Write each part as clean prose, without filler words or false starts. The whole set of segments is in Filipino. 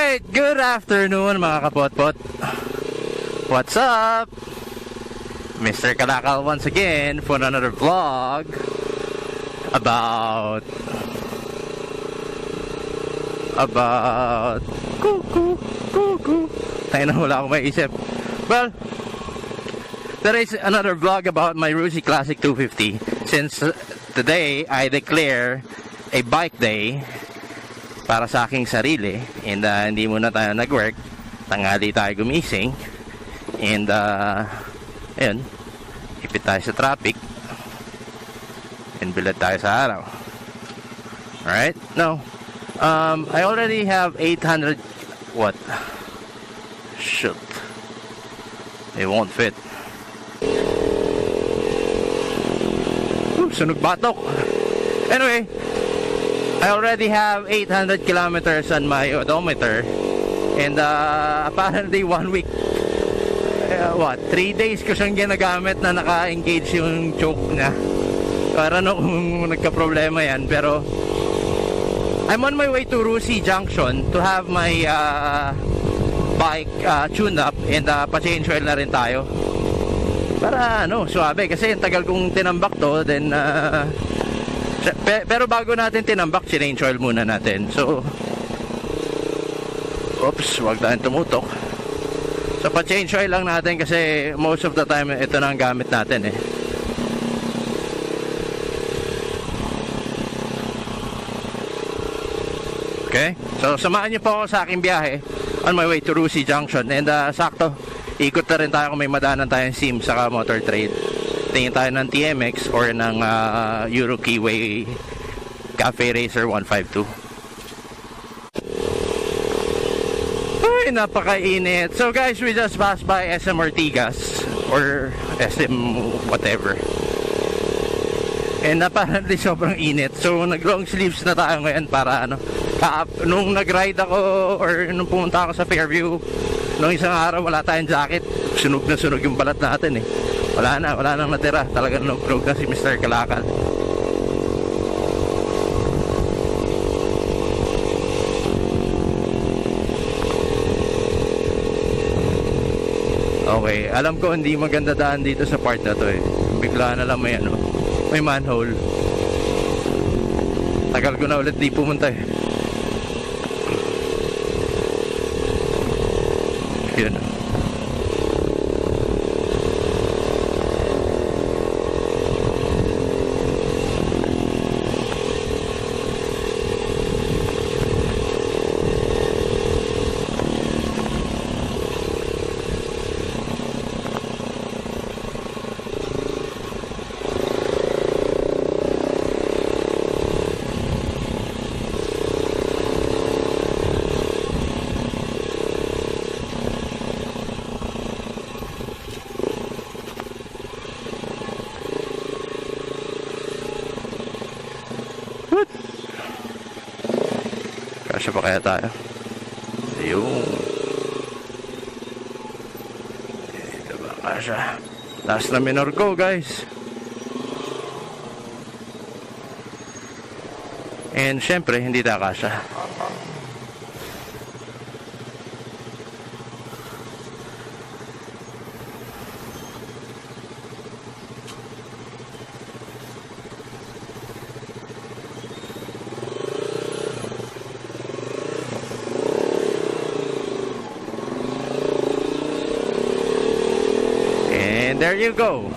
Alright, good afternoon mga kapotpot. What's up? Mr. Kalakal once again for another vlog about cuckoo. Tayo na, wala akong maisip. Well, there is another vlog about my Rusi Classic 250 since today I declare a bike day para sa aking sarili, and hindi muna tayo nag-work, tanghali tayo gumising, and ayun, ipit tayo sa traffic and bilad tayo sa araw. Alright, now I already have 800 what? Shoot, it won't fit. Sunog batok. Anyway, I already have 800 kilometers on my odometer, and apparently 1 week, 3 days ko siyang ginagamit na naka-engage yung choke niya. Para no kung nagka-problema yan, pero I'm on my way to Rusi Junction to have my bike tuned up, and pa-change oil na rin tayo. Para suabe, kasi yung tagal kong tinambak to, then pero bago natin tinambak, change oil muna natin. So, oops, wag tayong tumutok. So, pa-change oil lang natin kasi most of the time ito na ang gamit natin eh. Okay? So, samahan niyo po ako sa aking biyahe on my way to Rusi Junction. And sakto, ikot na rin tayo kung may madaanan tayong SIM saka motor trade. Tingin tayo ng TMX or ng Euro Keyway Cafe Racer 152. Ay, napakainit. So guys, we just passed by SM Ortigas or SM whatever, and apparently sobrang init. So nag long sleeves na tayo ngayon para nung nag-ride ako or nung pumunta ako sa Fairview nung isang araw, wala tayong jacket. Sunog na sunog yung balat natin eh. Wala nang natira. Talagang nag-vlog na si Mr. Kalakal. Okay, alam ko hindi maganda daan dito sa part na to eh. Bigla na lang may manhole. Tagal ko na ulit di pumunta eh. Yun. Kasya pa kaya tayo? Ayun. Ito ba kasya? Last na minor ko guys. And syempre hindi tayo kasya. And there you go.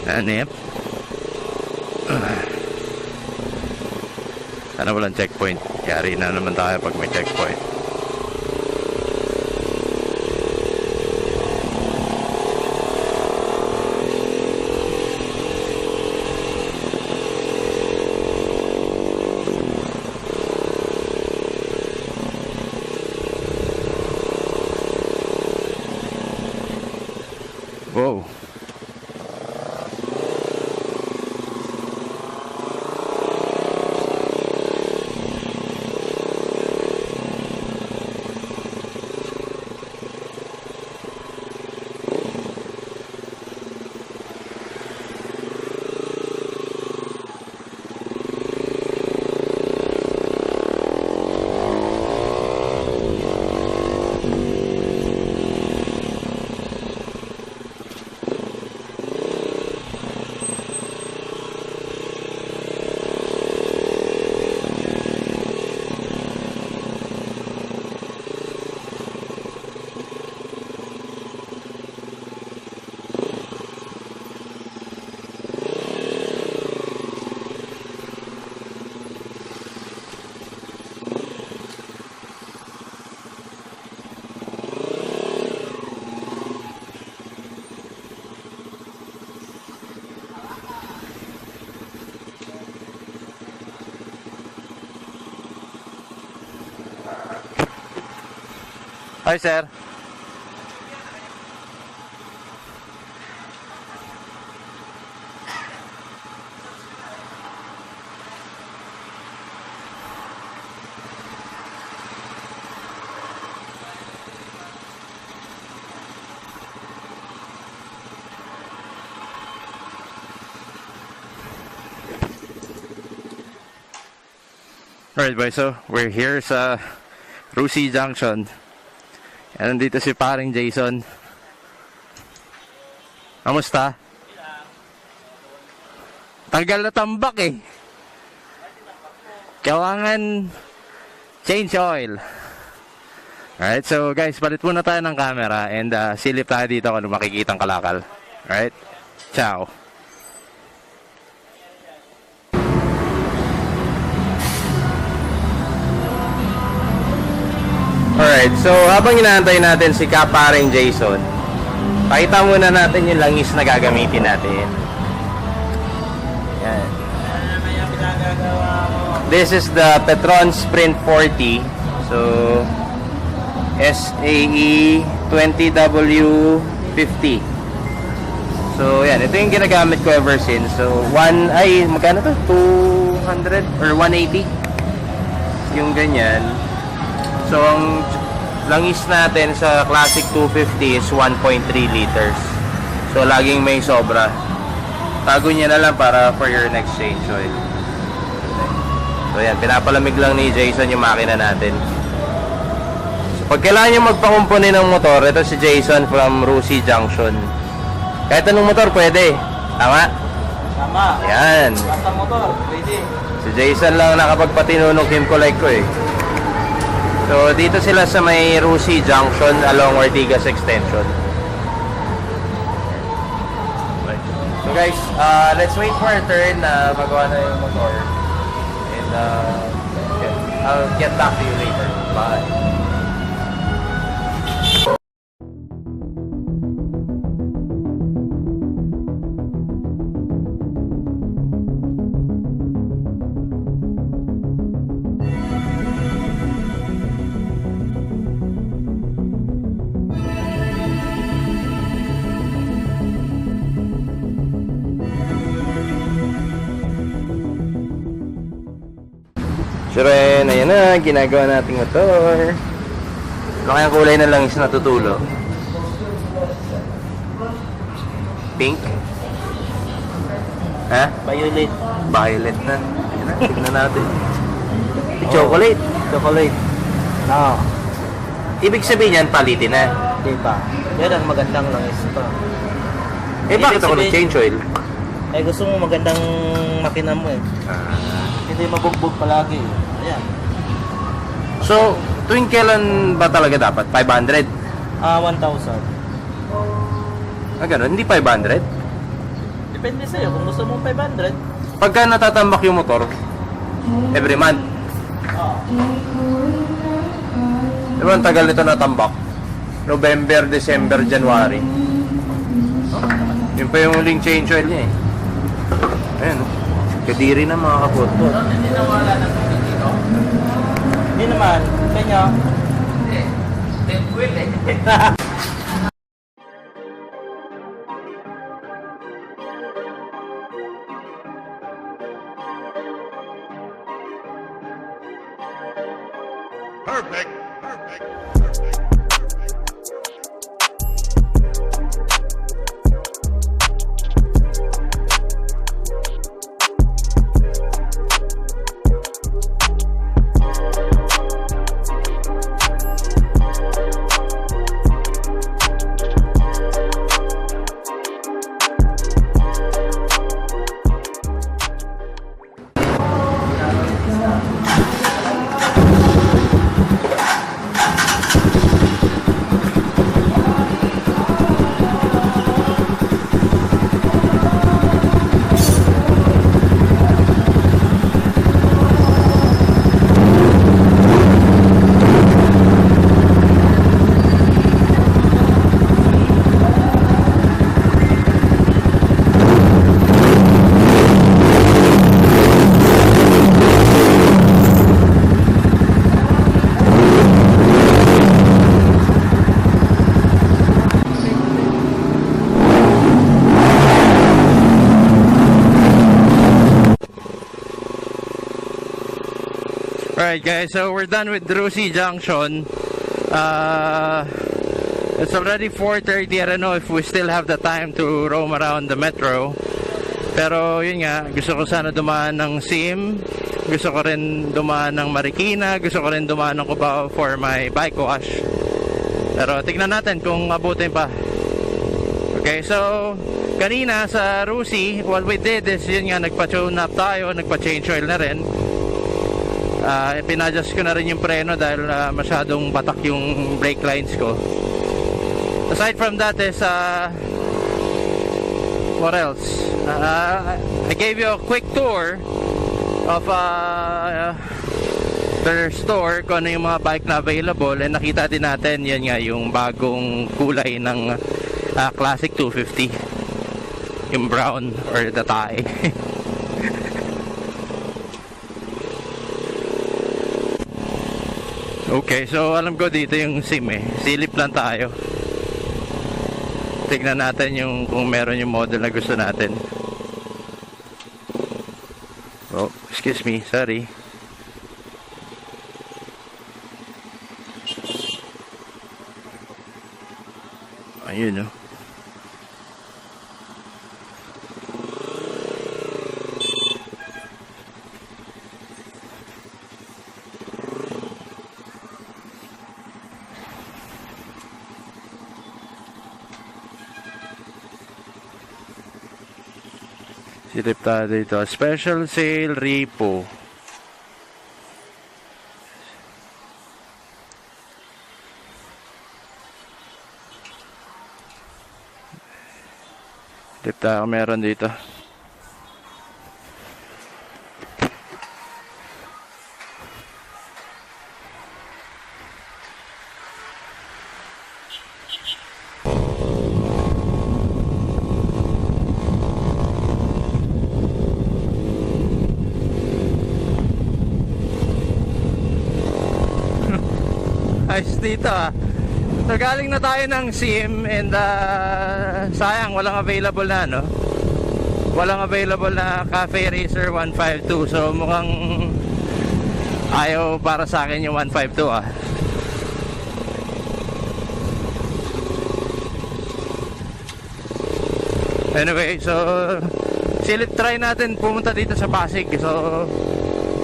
Anip. Sana walang checkpoint. Yari na naman tayo pag may checkpoint. Wow. Hi, sir. Alright boys, so we're here sa Rusi Junction. And nandito si paring Jason. Kamusta? Tagal na tambak eh. Kailangan change oil. Alright, so guys, palit muna tayo ng camera and silip tayo dito kung makikitang kalakal. Alright, ciao. Alright, so habang inaantay natin si kaparing Jason, pakita muna natin yung langis na gagamitin natin. Yan. This is the Petron Sprint 40. So, SAE 20W50. So, yan. Ito yung ginagamit ko ever since. So, magkano to? 200 or 180? Yung ganyan. So, ang langis natin sa Classic 250 is 1.3 liters. So, laging may sobra. Tago niya na lang para for your next change oil. So, yan. Pinapalamig lang ni Jason yung makina natin. So, pag kailangan nyo magpakumpuni ng motor, ito si Jason from Rusi Junction. Kahit anong motor, pwede. Tama? Tama. Yan. Basta motor, pwede. Si Jason lang nakapagpatinunong Kimcolec ko eh. So, dito sila sa may Rusi Junction along Ortigas Extension. So guys, let's wait for a turn na magawa na yung motor. And I'll get back to you later. Bye. So rin, ayan na, ginagawa nating motor. Ano kayang kulay na langis na tutulo? Pink? Ha? Violet. Violet na. Ayan na, tignan natin. Chocolate. Chocolate. No. Ibig sabihin yan, palitin na. Di ba? Yan ang magandang langis pa. Eh bakit ako nag-change oil? Eh gusto mo magandang makina mo eh. Hindi mabugbog palagi. Ayan. So, tuwing kailan ba talaga dapat? 500? 1,000. Ganun, hindi 500? Depende sa'yo kung gusto mo 500. Pagka natatambak yung motor, every month. Diba ang tagal nito natambak? November, December, January. Yun pa yung huling change oil niya eh. Ayan, kadiri na mga kapotpo. Hindi nawala ng dito. Hindi naman. Kanya. Perfect. Perfect. Alright guys, so we're done with Drusi Junction. It's already 4:30. I don't know if we still have the time to roam around the metro. Pero yun nga, gusto ko sana dumaan ng SIM. Gusto ko rin dumaan ng Marikina. Gusto ko rin dumaan ng Cubao for my bike wash. Pero tignan natin kung abutin pa. Okay, so kanina sa Rusi, what we did is yun nga, nagpa-tune up tayo, nagpa-change oil na rin. Pinadjust ko na rin yung preno dahil masyadong batak yung brake lines ko. Aside from that is what else? I gave you a quick tour of their store, kung ano yung mga bike na available, and nakita din natin yan nga yung bagong kulay ng Classic 250, yung brown or the tie. Okay, so alam ko dito yung SIM silip lang tayo. Tignan natin yung kung meron yung model na gusto natin. Oh, excuse me, sorry. Ayun oh. Silip tayo dito. Special sale repo. Silip tayo meron dito. Ayos dito ah. So galing na tayo ng SIM and sayang walang available na no. Walang available na Cafe Racer 152. So mukhang ayaw para sa akin yung 152 ah. Anyway, so silip try natin pumunta dito sa Pasig. So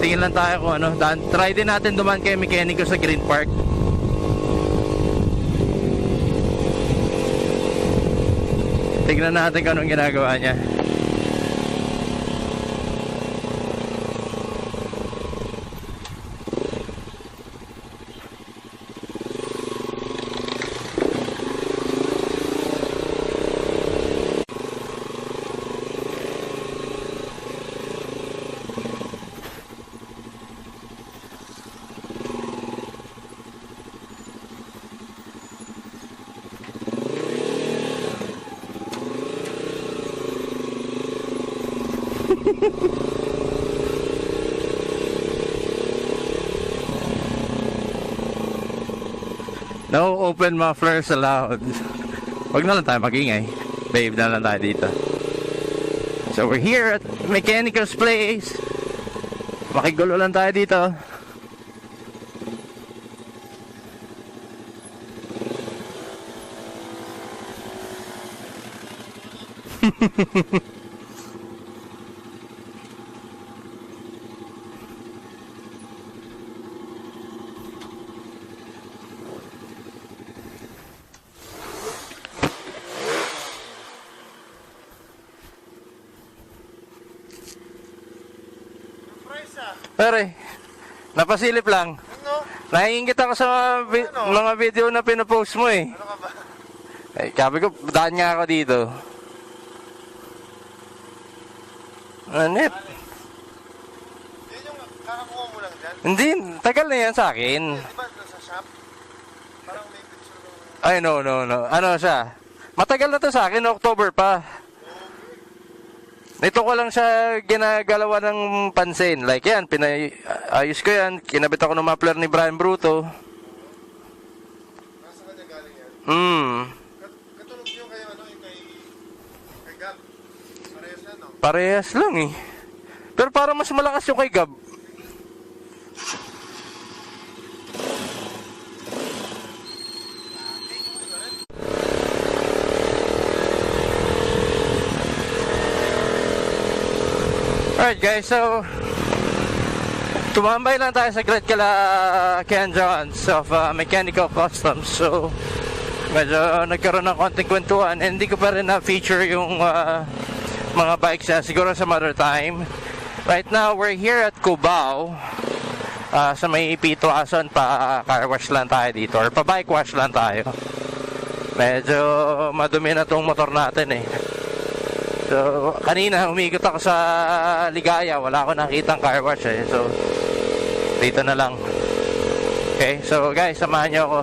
tingin lang tayo kung ano. Try din natin duman kay mekaniko sa Green Park. Tignan natin kung anong ginagawa niya. No open mufflers allowed. Wag na lang tayo magingay. Babe na lang tayo dito. So we're here at Mechanical's place. Makigulo lang tayo dito. Pare, napasilip lang. Ano? Naiingit ako sa mga video na pinopost mo eh. Ano ka ba? Eh, sabi ko, daan nga ako dito. Anip? Yun yung kakakuha mo lang dyan? Hindi, tagal na yan sa akin. Di ba sa shop? Parang may picture ng... Ay, no. Ano siya? Matagal na to sa akin, October pa. Nito ko lang siya ginagalawa ng pansin. Like yan, ayos ko yan. Kinabit ako ng muffler ni Brian Bruto. Nasa kanya galing yan? Katulog nyo kayo ano, yung kay Gab. Parehas yan, no? Parehas lang eh. Pero parang mas malakas yung kay Gab. Alright guys, so tumambay lang tayo saglit kala Ken Johns of Mechanical Customs. So medyo nagkaroon ng konting kwentuhan, and hindi ko pa rin na-feature yung mga bikes niya, siguro some other time. Right now, we're here at Cubao, sa may Pitwason. Pa car wash lang tayo dito, or pa bike wash lang tayo. Medyo madumi na tong motor natin eh. So, kanina umikot ako sa Ligaya, wala ako nakitang car wash eh. So, dito na lang. Okay, so guys, samahan niyo ako.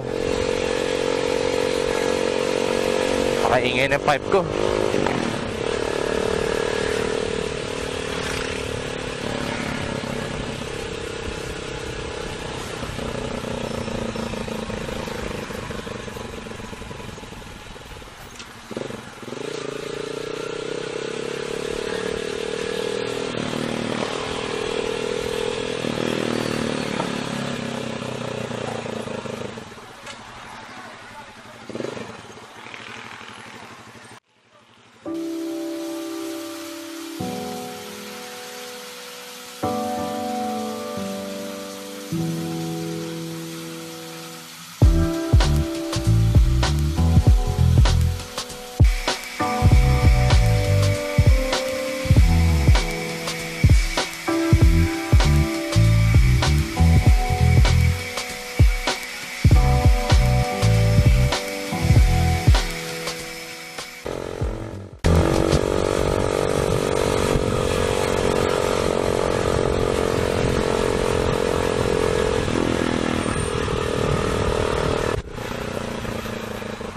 Pakaingay ng pipe ko.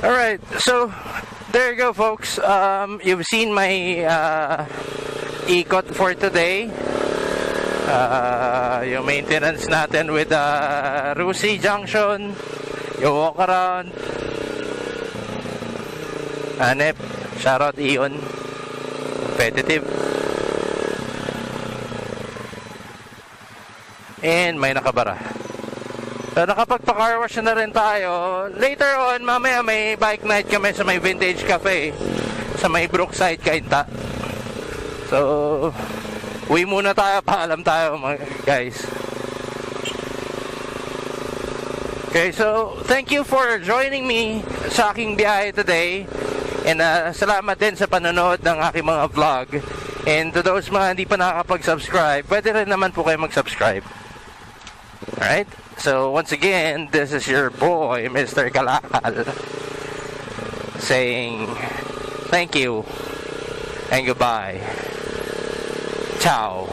Alright, so there you go folks. You've seen my ikot for today. Yung maintenance natin with Rusi Junction, yung walk around. Hanep, shoutout Ion, competitive. And may nakabara. So nakapagpa-car wash na rin tayo. Later on, mamaya may bike night kami sa may Vintage Cafe sa may Brookside, Cainta. So uwi muna tayo, paalam tayo mga guys. Okay, so thank you for joining me sa aking biyahe today. And salamat din sa panonood ng aking mga vlog. And to those mga hindi pa nakakapag-subscribe, pwede rin naman po kayo mag-subscribe. Alright? So once again, this is your boy, Mr. Kalakal, saying thank you and goodbye. Ciao.